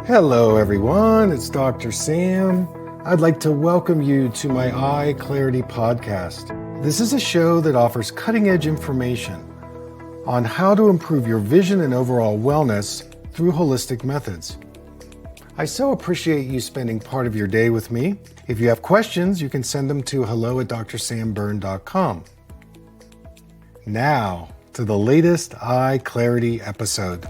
Hello everyone, it's Dr. Sam. I'd like to welcome you to my EyeClarity podcast. This is a show that offers cutting-edge information on how to improve your vision and overall wellness through holistic methods. I so appreciate you spending part of your day with me. If you have questions, you can send them to hello@drsamberne.com. Now, to the latest EyeClarity episode.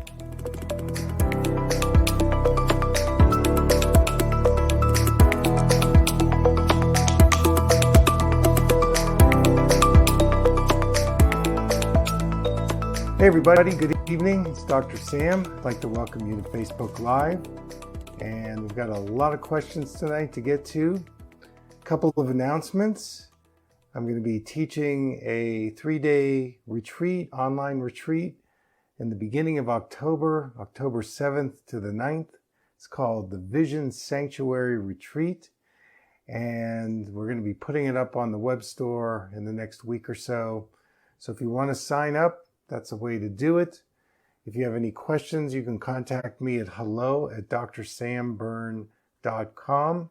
Hey everybody, good evening. It's Dr. Sam. I'd like to welcome you to Facebook Live. And we've got a lot of questions tonight to get to. A couple of announcements. I'm going to be teaching a 3-day retreat, online retreat, in the beginning of October 7th to the 9th. It's called the Vision Sanctuary Retreat. And we're going to be putting it up on the web store in the next week or so. So if you want to sign up, that's a way to do it. If you have any questions, you can contact me at hello@drsamberne.com.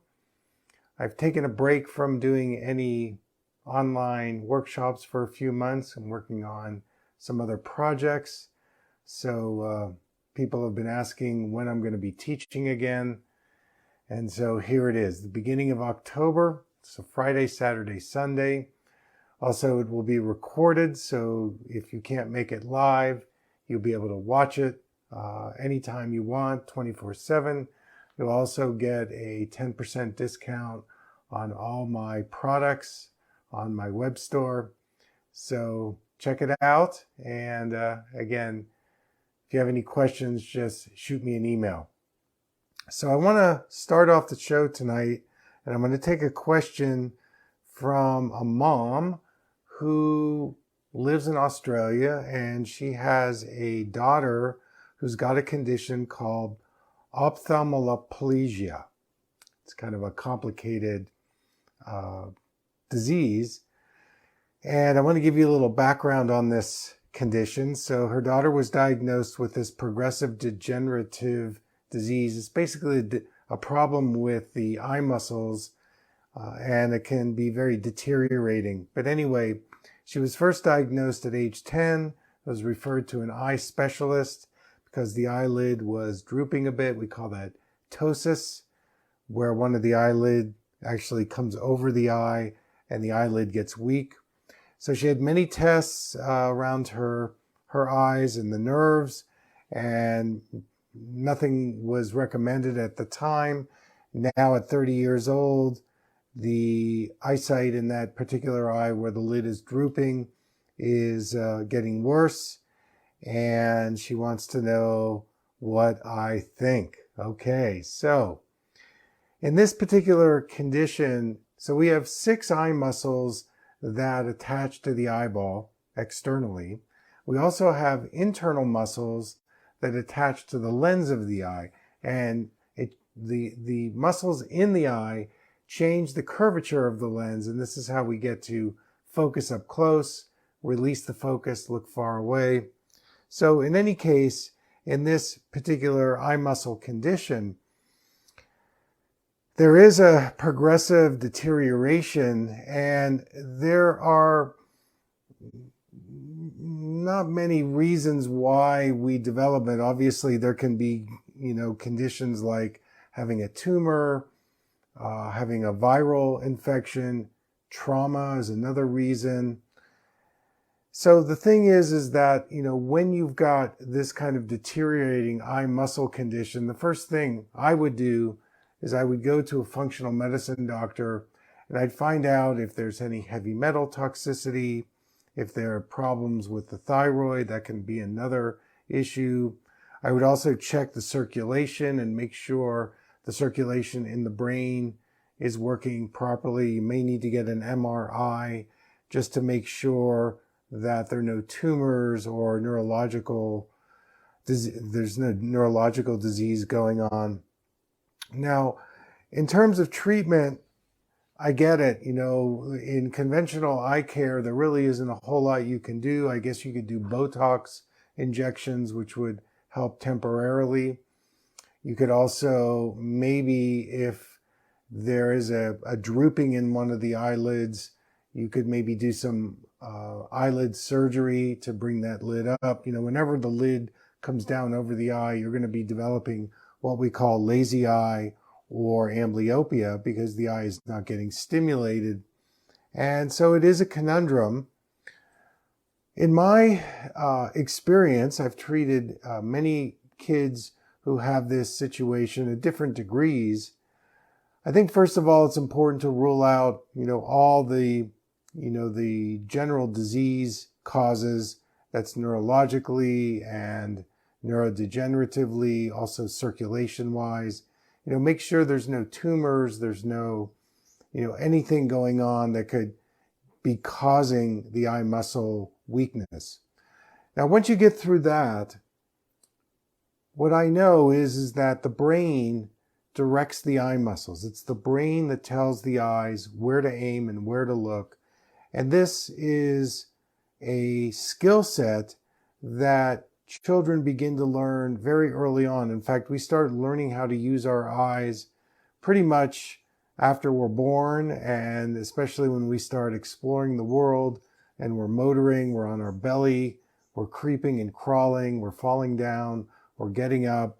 I've taken a break from doing any online workshops for a few months. I'm working on some other projects. So people have been asking when I'm going to be teaching again. And so here it is, the beginning of October. So Friday, Saturday, Sunday. Also, it will be recorded, so if you can't make it live, you'll be able to watch it anytime you want, 24/7. You'll also get a 10% discount on all my products on my web store. So check it out. And again, if you have any questions, just shoot me an email. So I want to start off the show tonight, and I'm going to take a question from a mom who lives in Australia, and she has a daughter who's got a condition called Ophthalmoloplegia. It's kind of a complicated disease. And I want to give you a little background on this condition. So her daughter was diagnosed with this progressive degenerative disease. It's basically a problem with the eye muscles, and it can be very deteriorating. But anyway, she was first diagnosed at age 10, was referred to an eye specialist because the eyelid was drooping a bit. We call that ptosis, where one of the eyelid actually comes over the eye and the eyelid gets weak. So she had many tests around her eyes and the nerves, and nothing was recommended at the time. Now at 30 years old, the eyesight in that particular eye where the lid is drooping is getting worse, and she wants to know what I think. Okay, so in this particular condition, so we have 6 eye muscles that attach to the eyeball externally. We also have internal muscles that attach to the lens of the eye, and the muscles in the eye change the curvature of the lens, and this is how we get to focus up close, release the focus, look far away. So in any case, in this particular eye muscle condition, there is a progressive deterioration, and there are not many reasons why we develop it. Obviously, there can be, conditions like having a tumor, having a viral infection, trauma is another reason. So the thing is that, when you've got this kind of deteriorating eye muscle condition, the first thing I would do is I would go to a functional medicine doctor, and I'd find out if there's any heavy metal toxicity, if there are problems with the thyroid. That can be another issue. I would also check the circulation and make sure the circulation in the brain is working properly. You may need to get an MRI just to make sure that there are no tumors or there's no neurological disease going on. Now, in terms of treatment, I get it. In conventional eye care, there really isn't a whole lot you can do. I guess you could do Botox injections, which would help temporarily. You could also, maybe if there is a drooping in one of the eyelids, you could maybe do some eyelid surgery to bring that lid up. Whenever the lid comes down over the eye, you're going to be developing what we call lazy eye or amblyopia because the eye is not getting stimulated. And so it is a conundrum. In my experience, I've treated many kids who have this situation at different degrees. I think first of all, it's important to rule out, all the general disease causes, that's neurologically and neurodegeneratively, also circulation-wise. Make sure there's no tumors, there's no, anything going on that could be causing the eye muscle weakness. Now, once you get through that, what I know is that the brain directs the eye muscles. It's the brain that tells the eyes where to aim and where to look. And this is a skill set that children begin to learn very early on. In fact, we start learning how to use our eyes pretty much after we're born, and especially when we start exploring the world and we're motoring, we're on our belly, we're creeping and crawling, we're falling down, we're getting up.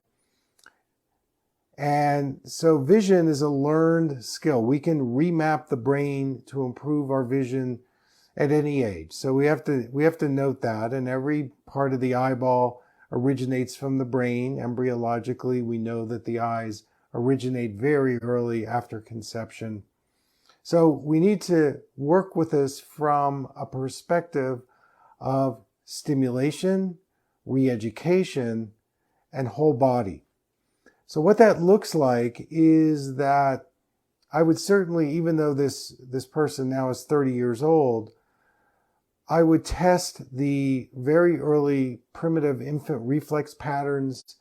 And so vision is a learned skill. We can remap the brain to improve our vision at any age. So we have to note that, and every part of the eyeball originates from the brain. Embryologically, we know that the eyes originate very early after conception. So we need to work with this from a perspective of stimulation, re-education, and whole body. So what that looks like is that I would certainly, even though this person now is 30 years old, I would test the very early primitive infant reflex patterns.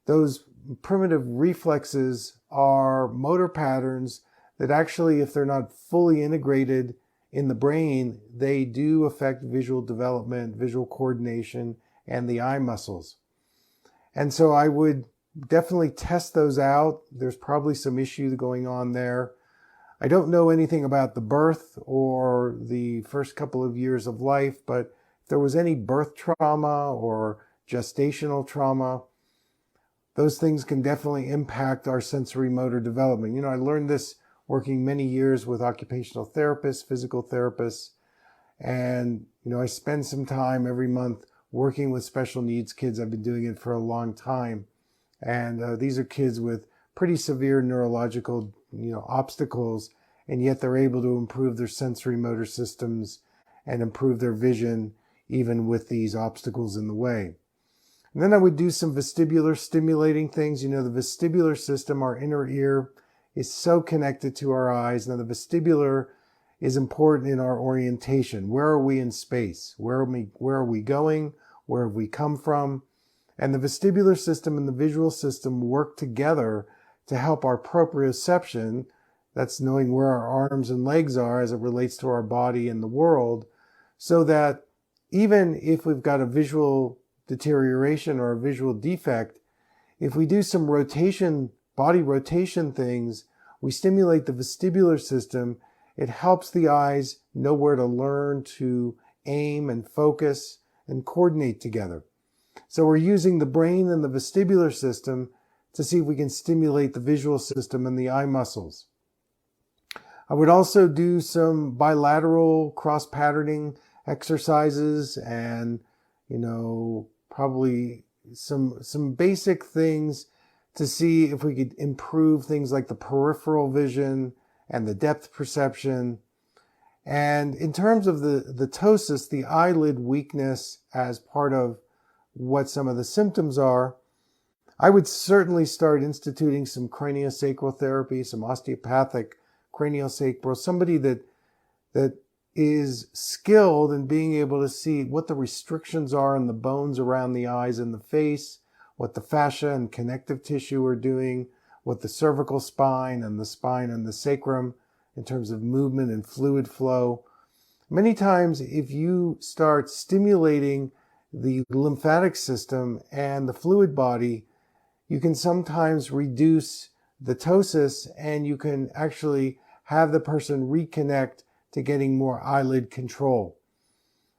Those primitive reflexes are motor patterns that actually, if they're not fully integrated in the brain, they do affect visual development, visual coordination, and the eye muscles. And so I would definitely test those out. There's probably some issue going on there. I don't know anything about the birth or the first couple of years of life, but if there was any birth trauma or gestational trauma, those things can definitely impact our sensory motor development. I learned this working many years with occupational therapists, physical therapists, and, I spend some time every month working with special needs kids. I've been doing it for a long time. And these are kids with pretty severe neurological, obstacles, and yet they're able to improve their sensory motor systems and improve their vision even with these obstacles in the way. And then I would do some vestibular stimulating things. The vestibular system, our inner ear, is so connected to our eyes. Now, the vestibular is important in our orientation. Where are we in space? Where are we going? Where have we come from? And the vestibular system and the visual system work together to help our proprioception, that's knowing where our arms and legs are as it relates to our body and the world, so that even if we've got a visual deterioration or a visual defect, if we do some rotation, body rotation things, we stimulate the vestibular system, it helps the eyes know where to learn to aim and focus and coordinate together. So we're using the brain and the vestibular system to see if we can stimulate the visual system and the eye muscles. I would also do some bilateral cross-patterning exercises and, probably some basic things to see if we could improve things like the peripheral vision and the depth perception. And in terms of the ptosis, the eyelid weakness as part of what some of the symptoms are, I would certainly start instituting some craniosacral therapy, some osteopathic craniosacral, somebody that is skilled in being able to see what the restrictions are in the bones around the eyes and the face, what the fascia and connective tissue are doing, what the cervical spine and the sacrum in terms of movement and fluid flow. Many times, if you start stimulating the lymphatic system and the fluid body, you can sometimes reduce the ptosis and you can actually have the person reconnect to getting more eyelid control.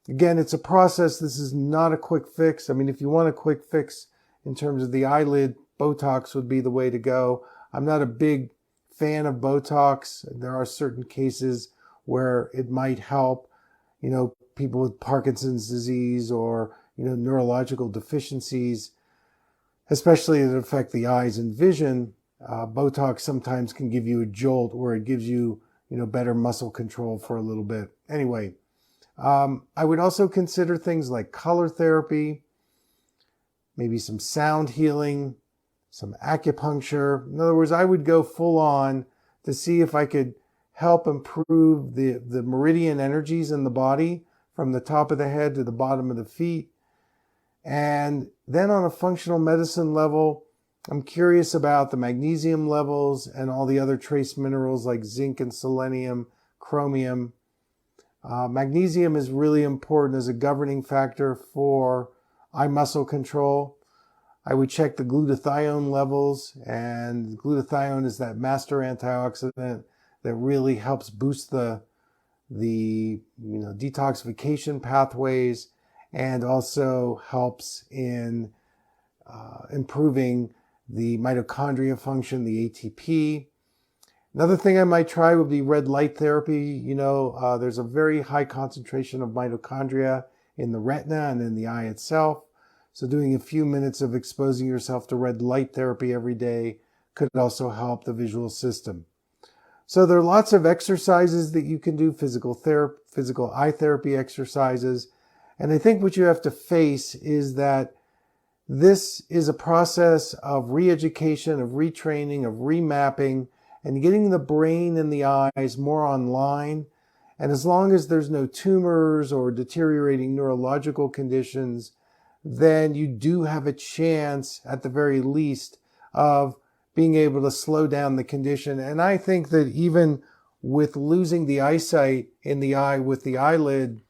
Again, it's a process. This is not a quick fix. I mean, if you want a quick fix in terms of the eyelid, Botox would be the way to go. I'm not a big fan of Botox. There are certain cases where it might help, people with Parkinson's disease or, neurological deficiencies, especially that affect the eyes and vision. Botox sometimes can give you a jolt or it gives you, better muscle control for a little bit. Anyway, I would also consider things like color therapy, maybe some sound healing, some acupuncture. In other words, I would go full on to see if I could help improve the meridian energies in the body from the top of the head to the bottom of the feet. And then on a functional medicine level, I'm curious about the magnesium levels and all the other trace minerals like zinc and selenium, chromium. Magnesium is really important as a governing factor for eye muscle control. I would check the glutathione levels, and glutathione is that master antioxidant that really helps boost the detoxification pathways and also helps in improving the mitochondria function, the ATP. Another thing I might try would be red light therapy. There's a very high concentration of mitochondria in the retina and in the eye itself. So doing a few minutes of exposing yourself to red light therapy every day could also help the visual system. So there are lots of exercises that you can do, physical eye therapy exercises. And I think what you have to face is that this is a process of re-education, of retraining, of remapping, and getting the brain and the eyes more online. And as long as there's no tumors or deteriorating neurological conditions, then you do have a chance, at the very least, of being able to slow down the condition. And I think that even with losing the eyesight in the eye with the eyelid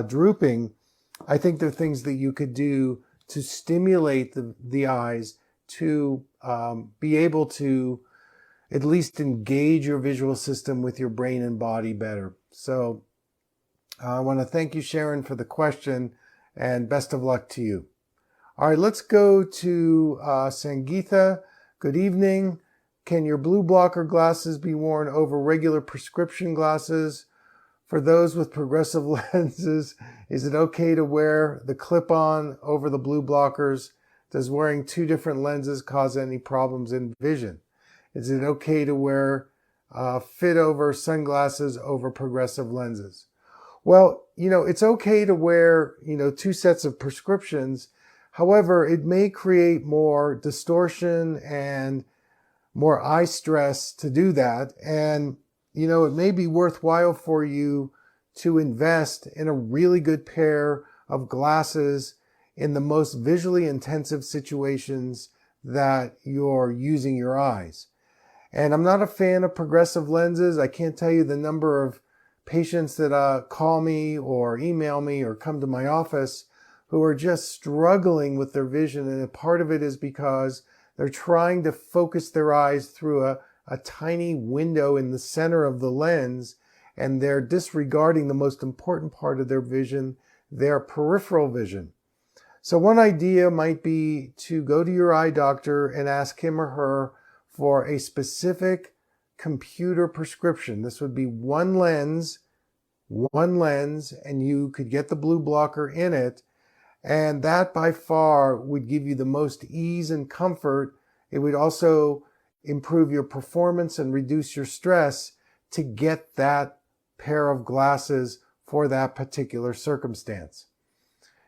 drooping, I think there are things that you could do to stimulate the eyes to be able to at least engage your visual system with your brain and body better. So I want to thank you, Sharon, for the question, and best of luck to you. All right, let's go to Sangeetha. Good evening. Can your blue blocker glasses be worn over regular prescription glasses? For those with progressive lenses, is it okay to wear the clip-on over the blue blockers? Does wearing two different lenses cause any problems in vision? Is it okay to wear fit over sunglasses over progressive lenses? Well, it's okay to wear, two sets of prescriptions. However, it may create more distortion and more eye stress to do that. And, it may be worthwhile for you to invest in a really good pair of glasses in the most visually intensive situations that you're using your eyes. And I'm not a fan of progressive lenses. I can't tell you the number of patients that call me or email me or come to my office who are just struggling with their vision. And part of it is because they're trying to focus their eyes through a tiny window in the center of the lens, and they're disregarding the most important part of their vision, their peripheral vision. So one idea might be to go to your eye doctor and ask him or her for a specific computer prescription. This would be one lens, and you could get the blue blocker in it. And that by far would give you the most ease and comfort. It would also improve your performance and reduce your stress to get that pair of glasses for that particular circumstance.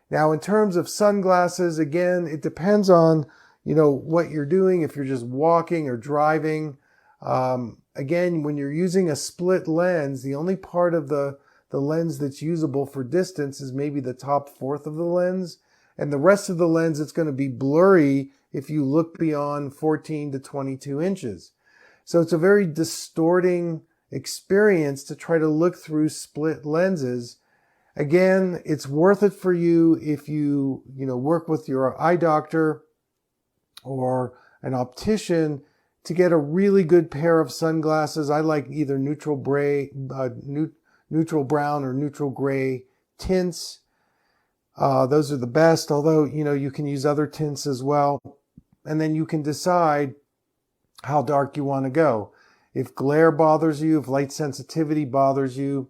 Now, in terms of sunglasses, again, it depends on, what you're doing. If you're just walking or driving, again, when you're using a split lens, the only part of the lens that's usable for distance is maybe the top fourth of the lens. And the rest of the lens, it's going to be blurry if you look beyond 14 to 22 inches. So it's a very distorting experience to try to look through split lenses. Again, it's worth it for you if you work with your eye doctor or an optician to get a really good pair of sunglasses. I like either neutral brown or neutral gray tints. Those are the best, although, you can use other tints as well. And then you can decide how dark you want to go. If glare bothers you, if light sensitivity bothers you,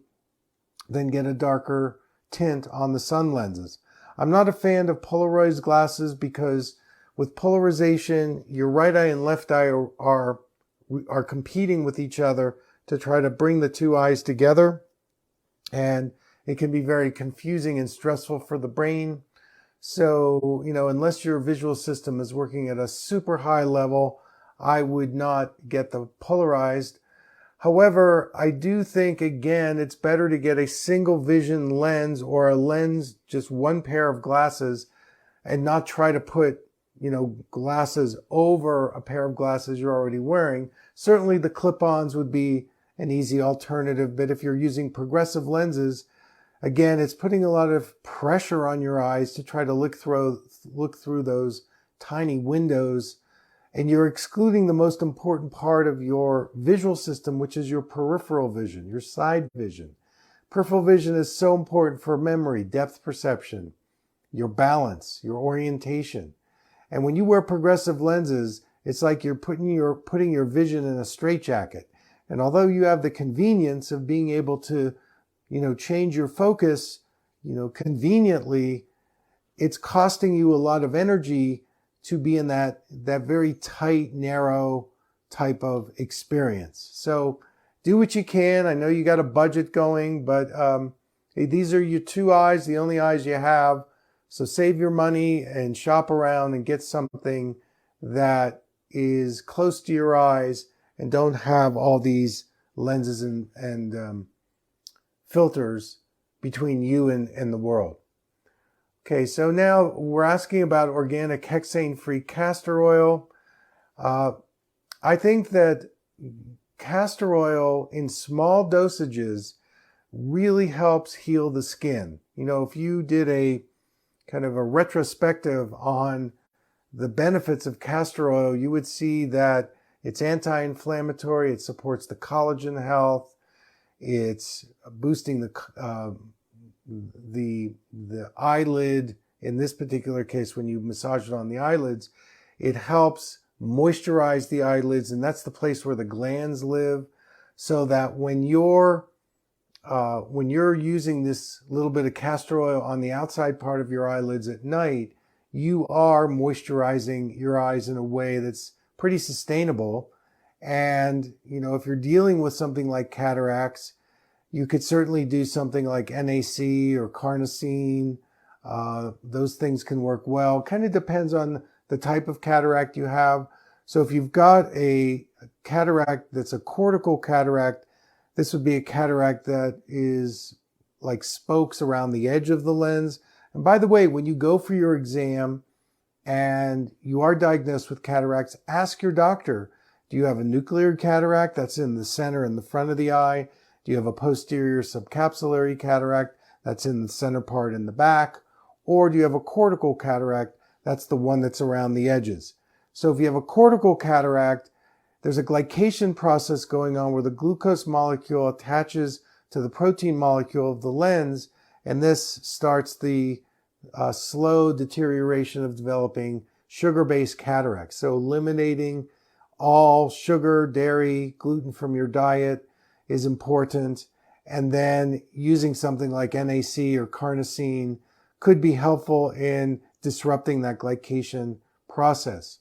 then get a darker tint on the sun lenses. I'm not a fan of polarized glasses because with polarization, your right eye and left eye are competing with each other to try to bring the two eyes together. And it can be very confusing and stressful for the brain. So, unless your visual system is working at a super high level, I would not get the polarized. However, I do think, again, it's better to get a single vision lens or a lens, just one pair of glasses, and not try to put, glasses over a pair of glasses you're already wearing. Certainly the clip-ons would be an easy alternative, but if you're using progressive lenses, again, it's putting a lot of pressure on your eyes to try to look through those tiny windows, and you're excluding the most important part of your visual system, which is your peripheral vision, your side vision. Peripheral vision is so important for memory, depth perception, your balance, your orientation. And when you wear progressive lenses, it's like you're putting your vision in a straitjacket. And although you have the convenience of being able to change your focus, conveniently, it's costing you a lot of energy to be in that very tight, narrow type of experience. So do what you can. I know you got a budget going, but these are your two eyes, the only eyes you have. So save your money and shop around and get something that is close to your eyes and don't have all these lenses and filters between you and the world. Okay, so now we're asking about organic hexane-free castor oil. I think that castor oil in small dosages really helps heal the skin. If you did a kind of a retrospective on the benefits of castor oil, you would see that it's anti-inflammatory, it supports the collagen health, it's boosting the eyelid. In this particular case, when you massage it on the eyelids, it helps moisturize the eyelids, and that's the place where the glands live, so that when you're using this little bit of castor oil on the outside part of your eyelids at night, you are moisturizing your eyes in a way that's pretty sustainable. And, if you're dealing with something like cataracts, you could certainly do something like NAC or carnosine. Those things can work well. Kind of depends on the type of cataract you have. So if you've got a cataract that's a cortical cataract, this would be a cataract that is like spokes around the edge of the lens. And by the way, when you go for your exam and you are diagnosed with cataracts, ask your doctor, do you have a nuclear cataract that's in the center and the front of the eye? Do you have a posterior subcapillary cataract that's in the center part in the back? Or do you have a cortical cataract that's the one that's around the edges? So if you have a cortical cataract, there's a glycation process going on where the glucose molecule attaches to the protein molecule of the lens, and this starts the slow deterioration of developing sugar-based cataracts. So eliminating all sugar, dairy, gluten from your diet is important. And then using something like NAC or carnosine could be helpful in disrupting that glycation process.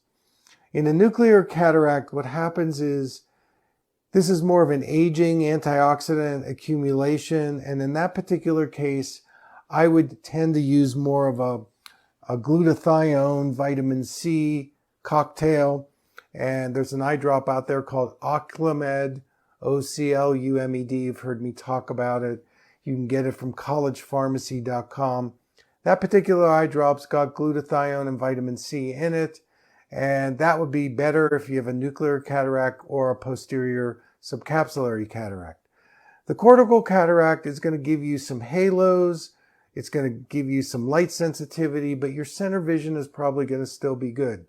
In a nuclear cataract, what happens is this is more of an aging antioxidant accumulation. And in that particular case, I would tend to use more of a glutathione vitamin C cocktail. And there's an eye drop out there called Ocular Med, OCLUMED. You've heard me talk about it. You can get it from collegepharmacy.com. That particular eye drop's got glutathione and vitamin C in it. And that would be better if you have a nuclear cataract or a posterior subcapillary cataract. The cortical cataract is going to give you some halos. It's going to give you some light sensitivity, but your center vision is probably going to still be good.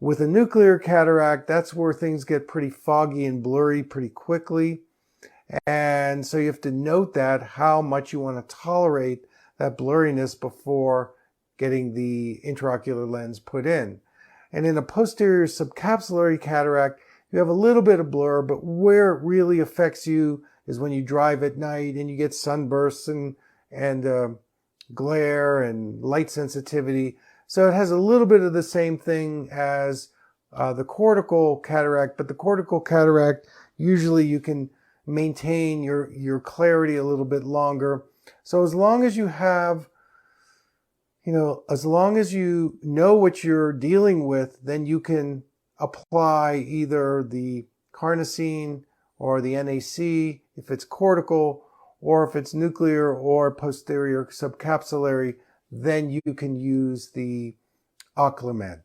With a nuclear cataract, that's where things get pretty foggy and blurry pretty quickly. And so you have to note that how much you want to tolerate that blurriness before getting the intraocular lens put in. And in a posterior subcapillary cataract, you have a little bit of blur, but where it really affects you is when you drive at night and you get sunbursts and glare and light sensitivity. So it has a little bit of the same thing as the cortical cataract, but the cortical cataract, usually you can maintain your clarity a little bit longer. So as long as you have, as long as you know what you're dealing with, then you can apply either the carnosine or the NAC if it's cortical, or if it's nuclear or posterior subcapillary, then you can use the Ocular Med.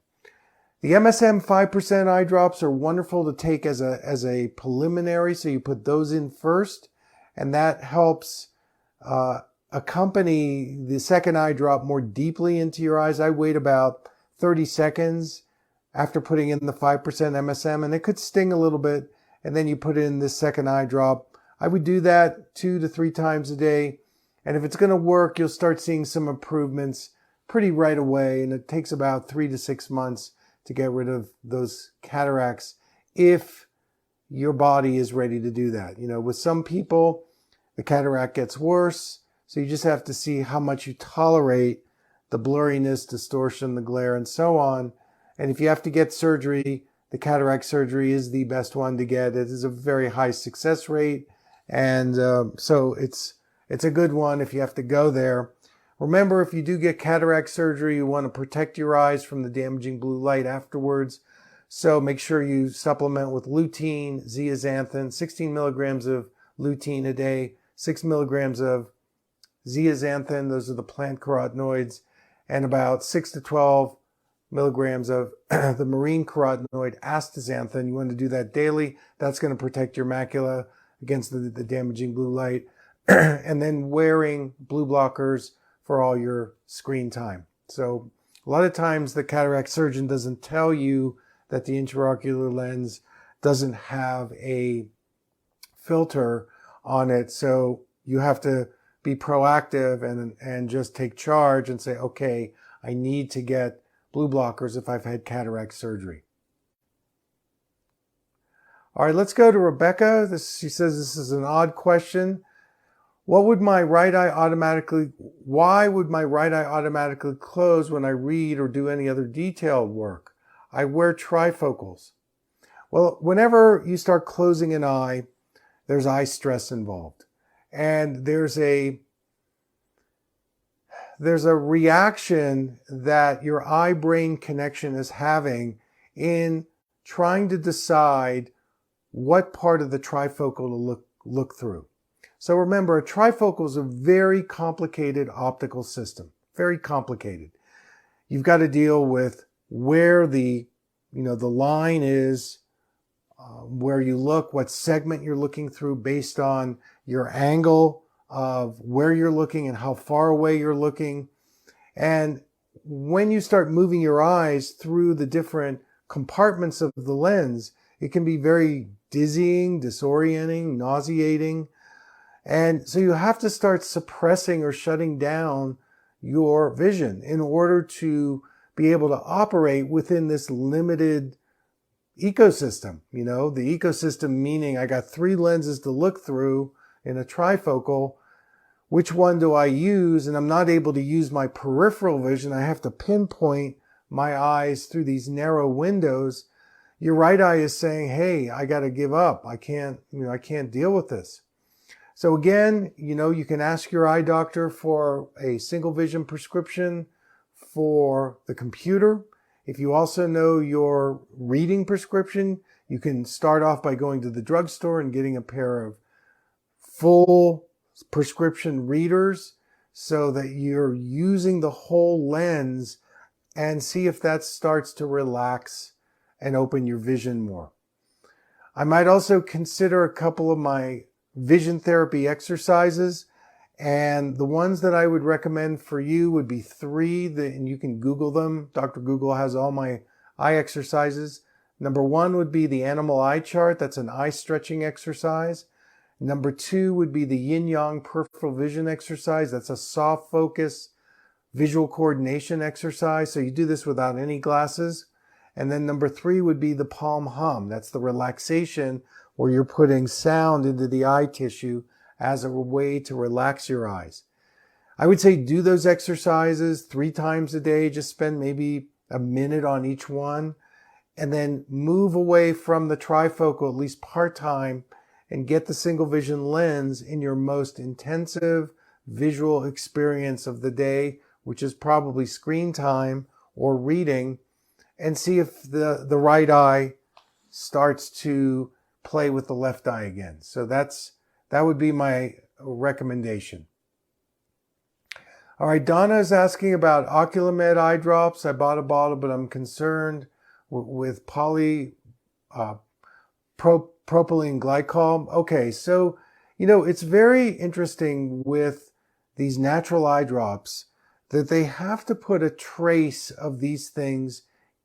The MSM 5% eye drops are wonderful to take as a preliminary, so you put those in first, and that helps accompany the second eye drop more deeply into your eyes. I wait about 30 seconds after putting in the 5% MSM, and it could sting a little bit, and then you put in this second eye drop. I would do that 2 to 3 times a day, and if it's going to work, you'll start seeing some improvements pretty right away, and it takes about 3 to 6 months to get rid of those cataracts if your body is ready to do that. With some people, the cataract gets worse, so you just have to see how much you tolerate the blurriness, distortion, the glare, and so on. And if you have to get surgery, the cataract surgery is the best one to get. It is a very high success rate, and so it's a good one if you have to go there. Remember, if you do get cataract surgery, you want to protect your eyes from the damaging blue light afterwards. So make sure you supplement with lutein, zeaxanthin, 16 milligrams of lutein a day, 6 milligrams of zeaxanthin, those are the plant carotenoids, and about 6 to 12 milligrams of the marine carotenoid astaxanthin. You want to do that daily. That's going to protect your macula against the damaging blue light. And then wearing blue blockers for all your screen time. So a lot of times the cataract surgeon doesn't tell you that the intraocular lens doesn't have a filter on it. So you have to be proactive and just take charge and say, okay, I need to get blue blockers if I've had cataract surgery. All right, let's go to Rebecca. She says this is an odd question. Why would my right eye automatically close when I read or do any other detailed work? I wear trifocals. Well, whenever you start closing an eye, there's eye stress involved. And there's a reaction that your eye-brain connection is having in trying to decide what part of the trifocal to look through. So remember, a trifocal is a very complicated optical system, very complicated. You've got to deal with where the line is, where you look, what segment you're looking through based on your angle of where you're looking and how far away you're looking. And when you start moving your eyes through the different compartments of the lens, it can be very dizzying, disorienting, nauseating. And so you have to start suppressing or shutting down your vision in order to be able to operate within this limited ecosystem. The ecosystem meaning I got 3 lenses to look through in a trifocal. Which one do I use? And I'm not able to use my peripheral vision. I have to pinpoint my eyes through these narrow windows. Your right eye is saying, hey, I got to give up. I can't deal with this. So again, you can ask your eye doctor for a single vision prescription for the computer. If you also know your reading prescription, you can start off by going to the drugstore and getting a pair of full prescription readers so that you're using the whole lens, and see if that starts to relax and open your vision more. I might also consider a couple of my vision therapy exercises, and the ones that I would recommend for you would be 3, and you can Google them. Dr. Google has all my eye exercises. Number 1 would be the animal eye chart. That's an eye stretching exercise. Number 2 would be the yin-yang peripheral vision exercise. That's a soft focus visual coordination exercise. So you do this without any glasses. And then number 3 would be the palm hum. That's the relaxation where you're putting sound into the eye tissue as a way to relax your eyes. I would say do those exercises 3 times a day. Just spend maybe a minute on each one. And then move away from the trifocal, at least part-time, and get the single vision lens in your most intensive visual experience of the day, which is probably screen time or reading, and see if the right eye starts to play with the left eye again. So that would be my recommendation. All right, Donna is asking about Ocular Med eye drops. I bought a bottle, but I'm concerned with propylene glycol. Okay, so, it's very interesting with these natural eye drops that they have to put a trace of these things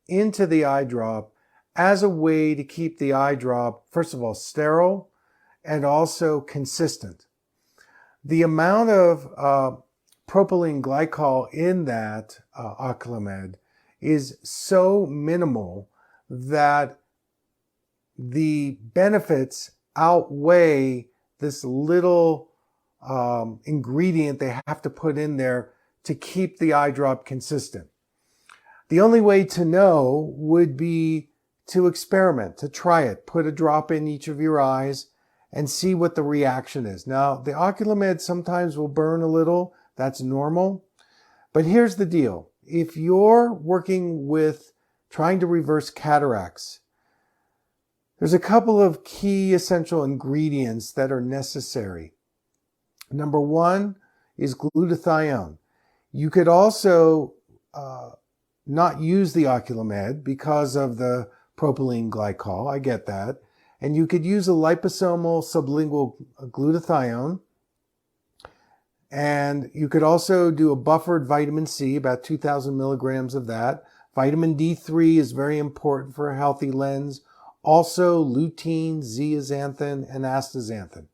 into the eye drop as a way to keep the eye drop, first of all, sterile and also consistent. The amount of propylene glycol in that Ocular Med is so minimal that the benefits outweigh this little ingredient they have to put in there to keep the eye drop consistent. The only way to know would be to experiment, to try it. Put a drop in each of your eyes and see what the reaction is. Now, the Ocular Med sometimes will burn a little. That's normal. But here's the deal. If you're working with trying to reverse cataracts, there's a couple of key essential ingredients that are necessary. Number 1 is glutathione. You could also not use the Ocular Med because of the propylene glycol. I get that. And you could use a liposomal sublingual glutathione. And you could also do a buffered vitamin C, about 2,000 milligrams of that. Vitamin D3 is very important for a healthy lens. Also lutein, zeaxanthin, and astaxanthin.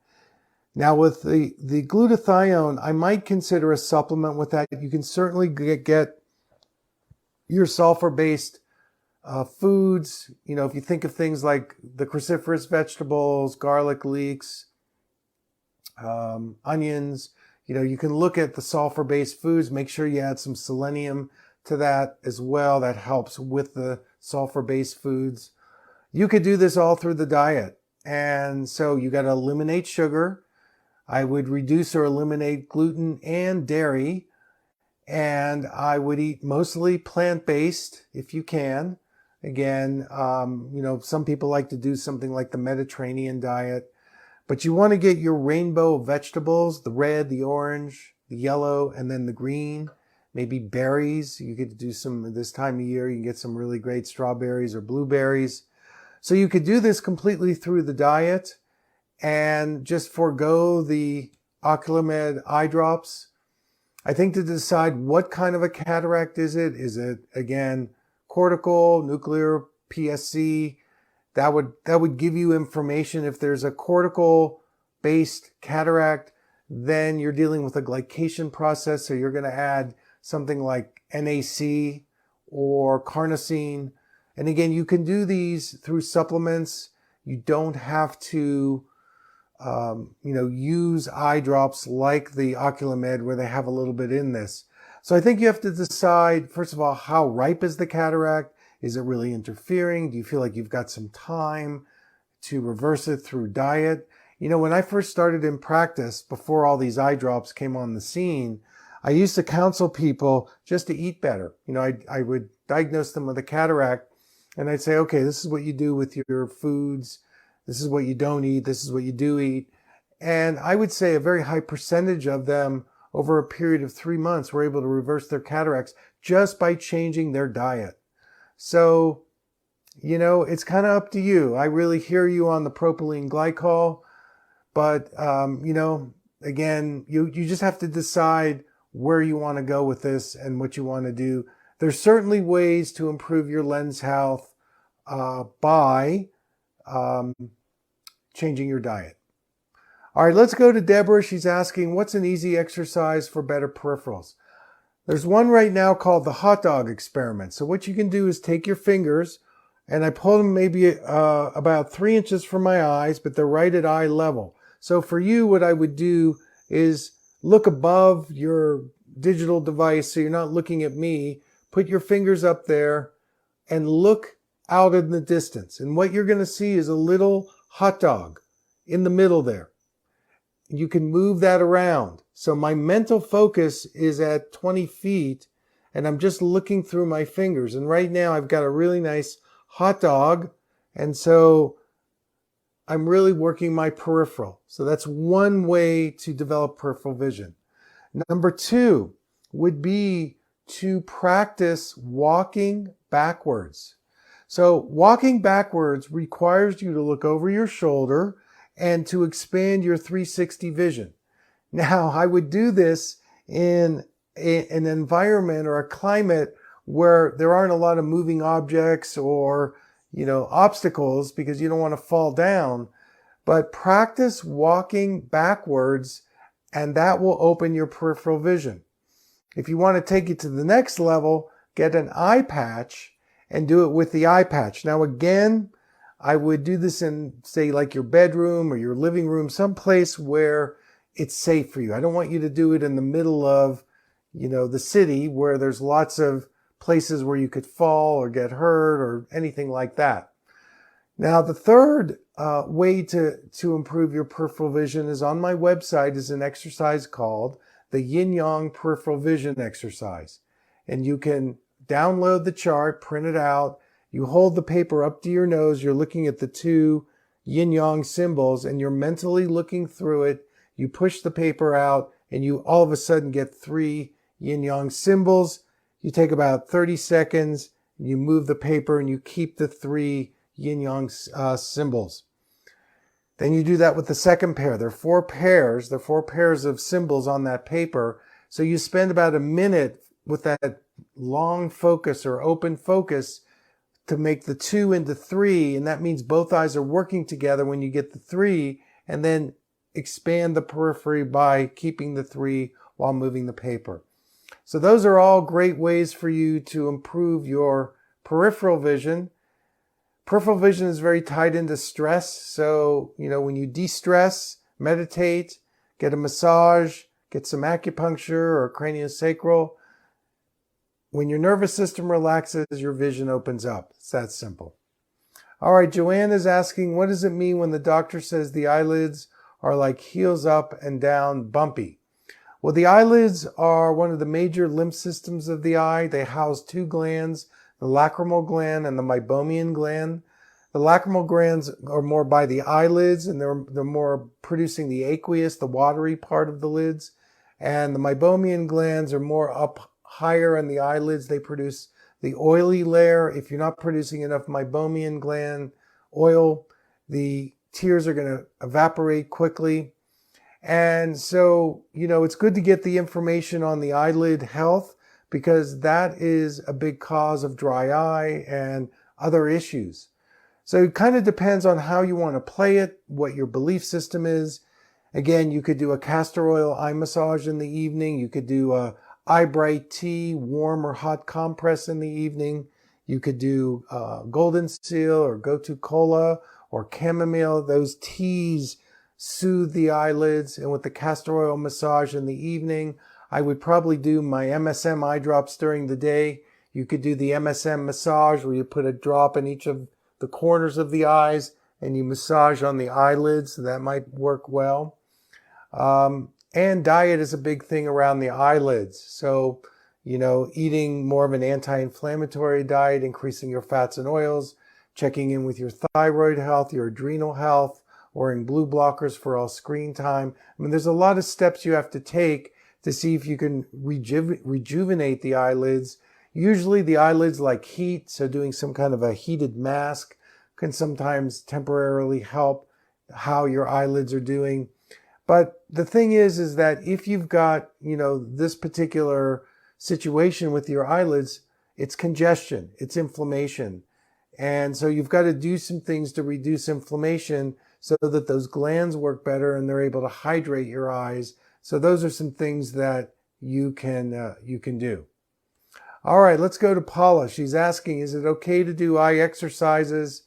Now with the glutathione, I might consider a supplement with that. You can certainly get your sulfur-based foods. If you think of things like the cruciferous vegetables, garlic leeks, onions, you can look at the sulfur-based foods. Make sure you add some selenium to that as well. That helps with the sulfur-based foods. You could do this all through the diet. And so you got to eliminate sugar. I would reduce or eliminate gluten and dairy. And I would eat mostly plant-based if you can. Again, some people like to do something like the Mediterranean diet. But you want to get your rainbow of vegetables, the red, the orange, the yellow, and then the green. Maybe berries. You could do some this time of year. You can get some really great strawberries or blueberries. So you could do this completely through the diet and just forego the Ocular Med eye drops. I think to decide what kind of a cataract is it, again, cortical, nuclear, PSC, that would give you information. If there's a cortical-based cataract, then you're dealing with a glycation process, so you're going to add something like NAC or carnosine. And again, you can do these through supplements. You don't have to, use eye drops like the Ocular Med where they have a little bit in this. So I think you have to decide, first of all, how ripe is the cataract? Is it really interfering? Do you feel like you've got some time to reverse it through diet? When I first started in practice, before all these eye drops came on the scene, I used to counsel people just to eat better. I would diagnose them with a cataract and I'd say, okay, this is what you do with your foods. This is what you don't eat. This is what you do eat. And I would say a very high percentage of them over a period of 3 months were able to reverse their cataracts just by changing their diet. So, it's kind of up to you. I really hear you on the propylene glycol, but, again, you just have to decide where you want to go with this and what you want to do. There's certainly ways to improve your lens health by changing your diet. All right, let's go to Deborah. She's asking, what's an easy exercise for better peripherals? There's one right now called the hot dog experiment. So what you can do is take your fingers, and I pull them maybe about 3 inches from my eyes, but they're right at eye level. So for you, what I would do is look above your digital device so you're not looking at me. Put your fingers up there and look out in the distance. And what you're going to see is a little hot dog in the middle there. You can move that around. So my mental focus is at 20 feet and I'm just looking through my fingers. And right now I've got a really nice hot dog. And so I'm really working my peripheral. So that's one way to develop peripheral vision. Number 2 would be to practice walking backwards. So walking backwards requires you to look over your shoulder and to expand your 360 vision. Now, I would do this in an environment or a climate where there aren't a lot of moving objects or, obstacles because you don't want to fall down. But practice walking backwards and that will open your peripheral vision. If you want to take it to the next level, get an eye patch and do it with the eye patch. Now again, I would do this in, say, like your bedroom or your living room, someplace where it's safe for you. I don't want you to do it in the middle of, the city where there's lots of places where you could fall or get hurt or anything like that. Now, the third way to improve your peripheral vision is on my website is an exercise called the Yin-Yang Peripheral Vision Exercise. And you can download the chart, print it out. You hold the paper up to your nose. You're looking at the 2 yin-yang symbols and you're mentally looking through it. You push the paper out and you all of a sudden get 3 yin-yang symbols. You take about 30 seconds, you move the paper and you keep the 3 yin-yang symbols. Then you do that with the second pair. There are 4 pairs. There are 4 pairs of symbols on that paper. So you spend about a minute with that long focus or open focus to make the 2 into 3. And that means both eyes are working together when you get the 3, and then expand the periphery by keeping the 3 while moving the paper. So those are all great ways for you to improve your peripheral vision. Peripheral vision is very tied into stress. So, when you de-stress, meditate, get a massage, get some acupuncture or craniosacral, when your nervous system relaxes, your vision opens up. It's that simple. All right, Joanne is asking, what does it mean when the doctor says the eyelids are like heels up and down bumpy? Well, the eyelids are one of the major lymph systems of the eye. They house 2 glands, the lacrimal gland and the meibomian gland. The lacrimal glands are more by the eyelids, and they're more producing the aqueous, the watery part of the lids. And the meibomian glands are more up higher on the eyelids. They produce the oily layer. If you're not producing enough meibomian gland oil, the tears are going to evaporate quickly. And so, it's good to get the information on the eyelid health because that is a big cause of dry eye and other issues. So it kind of depends on how you want to play it, what your belief system is. Again, you could do a castor oil eye massage in the evening. You could do a eye bright tea, warm or hot compress in the evening. You could do golden seal or gotu kola or chamomile. Those teas soothe the eyelids. And with the castor oil massage in the evening, I would probably do my MSM eye drops during the day. You could do the MSM massage where you put a drop in each of the corners of the eyes and you massage on the eyelids. That might work well. And diet is a big thing around the eyelids. So, eating more of an anti-inflammatory diet, increasing your fats and oils, checking in with your thyroid health, your adrenal health, wearing blue blockers for all screen time. There's a lot of steps you have to take to see if you can rejuvenate the eyelids. Usually the eyelids like heat, so doing some kind of a heated mask can sometimes temporarily help how your eyelids are doing. But the thing is that if you've got, this particular situation with your eyelids, it's congestion, it's inflammation. And so you've got to do some things to reduce inflammation so that those glands work better and they're able to hydrate your eyes. So those are some things that you can do. All right, let's go to Paula. She's asking, is it okay to do eye exercises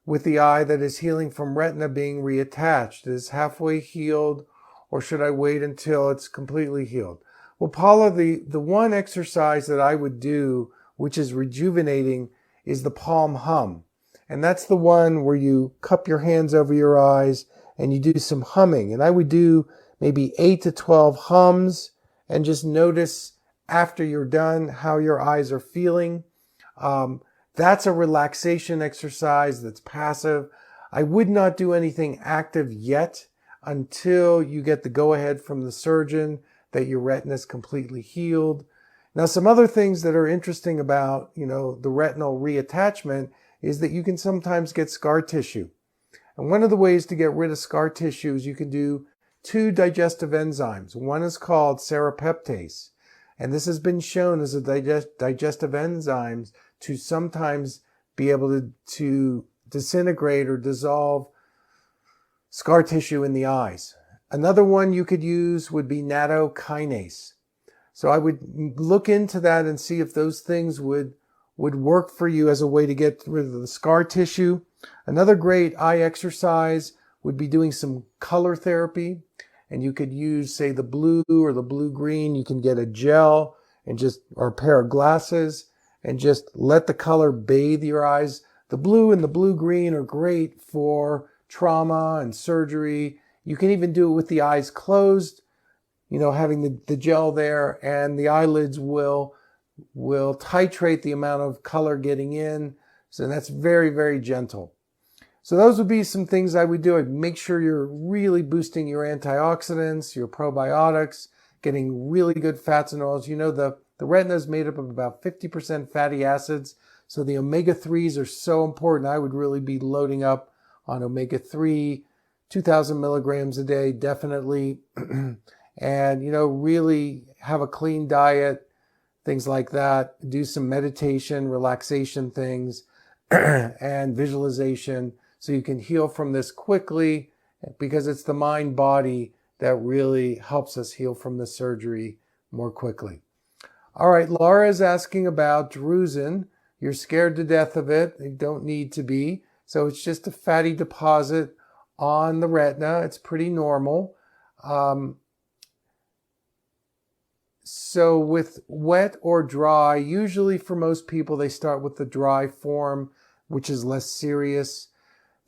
with the eye that is healing from retina being reattached? Is halfway healed, or should I wait until it's completely healed? Well, Paula, the one exercise that I would do, which is rejuvenating, is the palm hum. And that's the one where you cup your hands over your eyes and you do some humming. And I would do maybe 8 to 12 hums and just notice after you're done how your eyes are feeling. That's a relaxation exercise that's passive. I would not do anything active yet until you get the go-ahead from the surgeon that your retina is completely healed. Now, some other things that are interesting about, the retinal reattachment is that you can sometimes get scar tissue. And one of the ways to get rid of scar tissue is you can do 2 digestive enzymes. One is called serrapeptase, and this has been shown as a digestive enzyme to sometimes be able to disintegrate or dissolve scar tissue in the eyes. Another one you could use would be nattokinase. So I would look into that and see if those things would work for you as a way to get rid of the scar tissue. Another great eye exercise would be doing some color therapy. And you could use, say, the blue or the blue-green. You can get a gel or a pair of glasses and just let the color bathe your eyes. The blue and the blue-green are great for trauma and surgery. You can even do it with the eyes closed, having the gel there, and the eyelids will titrate the amount of color getting in. So that's very, very gentle. So those would be some things I would do. I'd make sure you're really boosting your antioxidants, your probiotics, getting really good fats and oils. The retina is made up of about 50% fatty acids. So the omega-3s are so important. I would really be loading up on omega-3, 2,000 milligrams a day, definitely. And, really have a clean diet, things like that. Do some meditation, relaxation things, and visualization so you can heal from this quickly, because it's the mind-body that really helps us heal from the surgery more quickly. All right, Laura is asking about drusen. You're scared to death of it. You don't need to be. So it's just a fatty deposit on the retina. It's pretty normal. So with wet or dry, usually for most people, they start with the dry form, which is less serious.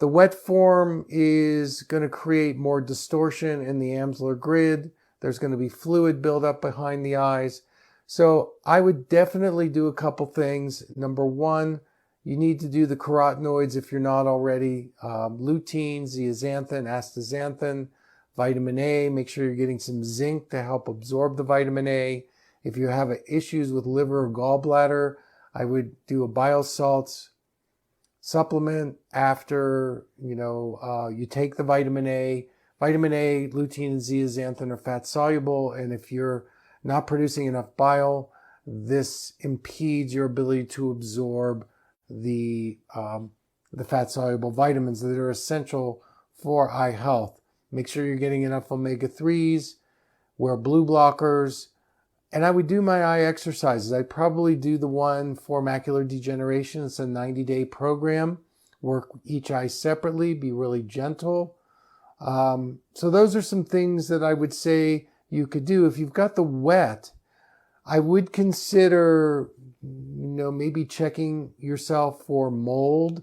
The wet form is going to create more distortion in the Amsler grid. There's going to be fluid buildup behind the eyes. So I would definitely do a couple things. Number one, you need to do the carotenoids if you're not already. Lutein, zeaxanthin, astaxanthin, vitamin A. Make sure you're getting some zinc to help absorb the vitamin A. If you have issues with liver or gallbladder, I would do a bile salts supplement after you take the vitamin A. Vitamin A, lutein, and zeaxanthin are fat soluble, and if you're not producing enough bile, this impedes your ability to absorb the fat soluble vitamins that are essential for eye health. Make sure you're getting enough omega-3s, wear blue blockers, and I would do my eye exercises. I'd probably do the one for macular degeneration. It's a 90-day program. Work each eye separately, be really gentle. So those are some things that I would say you could do. If you've got the wet, I would consider, maybe checking yourself for mold.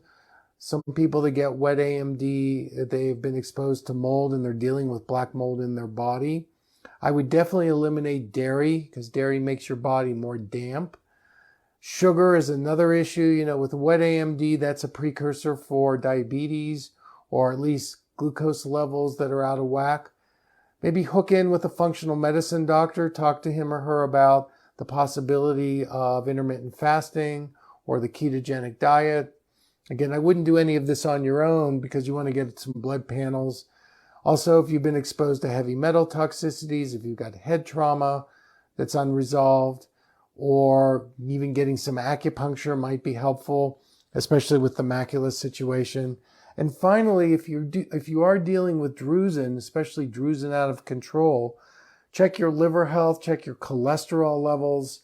Some people that get wet AMD, they've been exposed to mold and they're dealing with black mold in their body. I would definitely eliminate dairy because dairy makes your body more damp. Sugar is another issue. With wet AMD, that's a precursor for diabetes, or at least glucose levels that are out of whack. Maybe hook in with a functional medicine doctor, talk to him or her about the possibility of intermittent fasting or the ketogenic diet. Again, I wouldn't do any of this on your own because you want to get some blood panels. Also, if you've been exposed to heavy metal toxicities, if you've got head trauma that's unresolved, or even getting some acupuncture might be helpful, especially with the macula situation. And finally, if you are dealing with drusen, especially drusen out of control, check your liver health, check your cholesterol levels.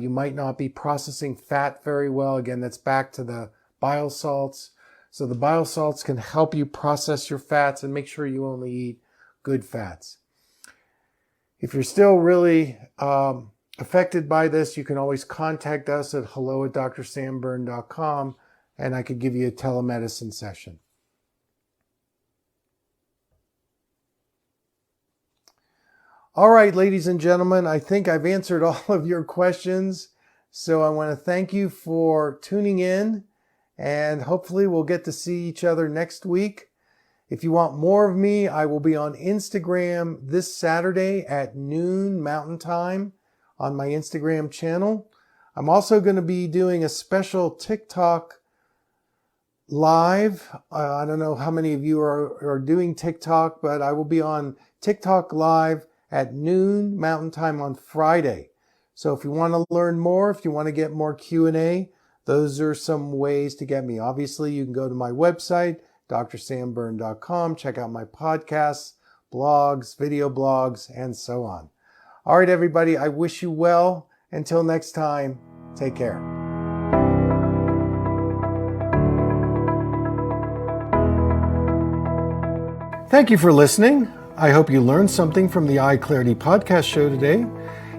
You might not be processing fat very well. Again, that's back to the bile salts. So the bile salts can help you process your fats and make sure you only eat good fats. If you're still really affected by this, you can always contact us at hello@drsamberne.com, and I could give you a telemedicine session. All right, ladies and gentlemen, I think I've answered all of your questions. So I want to thank you for tuning in, and hopefully we'll get to see each other next week. If you want more of me, I will be on Instagram this Saturday at noon Mountain Time on my Instagram channel. I'm also going to be doing a special TikTok live. I don't know how many of you are doing TikTok, but I will be on TikTok live at noon Mountain Time on Friday. So if you want to learn more, if you want to get more Q&A, those are some ways to get me. Obviously, you can go to my website, drsamberne.com, check out my podcasts, blogs, video blogs, and so on. All right, everybody, I wish you well. Until next time, take care. Thank you for listening. I hope you learned something from the EyeClarity podcast show today.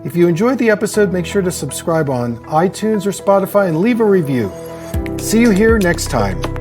If you enjoyed the episode, make sure to subscribe on iTunes or Spotify and leave a review. See you here next time.